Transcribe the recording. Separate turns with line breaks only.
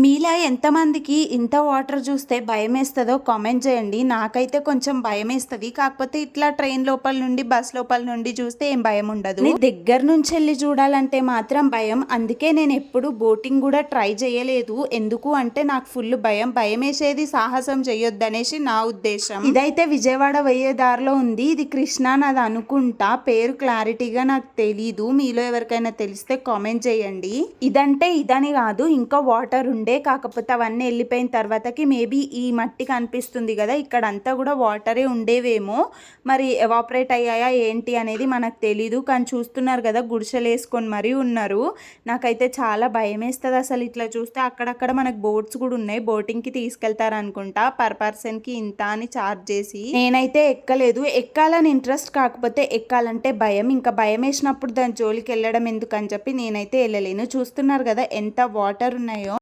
మీలా ఎంతమందికి ఇంత వాటర్ చూస్తే భయమేస్తదో కామెంట్ చేయండి. నాకైతే కొంచెం భయమేస్తది. కాకపోతే ఇట్లా ట్రైన్ లోపల నుండి, బస్ లోపల నుండి చూస్తే ఏం భయం ఉండదు. దగ్గర నుంచి వెళ్ళి చూడాలంటే మాత్రం భయం. అందుకే నేను ఎప్పుడు బోటింగ్ కూడా ట్రై చేయలేదు. ఎందుకు అంటే నాకు ఫుల్ భయం. భయమేసేది సాహసం చేయొద్దనేసి నా ఉద్దేశం. ఇదైతే విజయవాడ పోయే దారిలో ఉంది. ఇది కృష్ణా నది అనుకుంటా. పేరు క్లారిటీగా నాకు తెలీదు. మీలో ఎవరికైనా తెలిస్తే కామెంట్ చేయండి. ఇదంటే ఇదని కాదు, ఇంకా వాటర్ ఉండే, కాకపోతే అవన్నీ వెళ్ళిపోయిన తర్వాతకి మేబీ ఈ మట్టి కనిపిస్తుంది కదా, ఇక్కడంతా కూడా వాటరే ఉండేవేమో. మరి ఎవాపరేట్ అయ్యాయా ఏంటి అనేది మనకు తెలీదు. కానీ చూస్తున్నారు కదా, గుడిసెలు వేసుకొని మరీ ఉన్నారు. నాకైతే చాలా భయం వేస్తుంది అసలు ఇట్లా చూస్తే. అక్కడక్కడ మనకు బోట్స్ కూడా ఉన్నాయి. బోటింగ్కి తీసుకెళ్తారు అనుకుంటా. పర్ పర్సన్కి ఇంత అని ఛార్జ్ చేసి. నేనైతే ఎక్కలేదు. ఎక్కాలని ఇంట్రెస్ట్, కాకపోతే ఎక్కాలంటే భయం. ఇంకా భయం వేసినప్పుడు దాని జోలికి వెళ్ళడం ఎందుకని చెప్పి నేనైతే వెళ్ళలేను. చూస్తున్నారు కదా ఎంత వాటర్ ఉన్నాయో.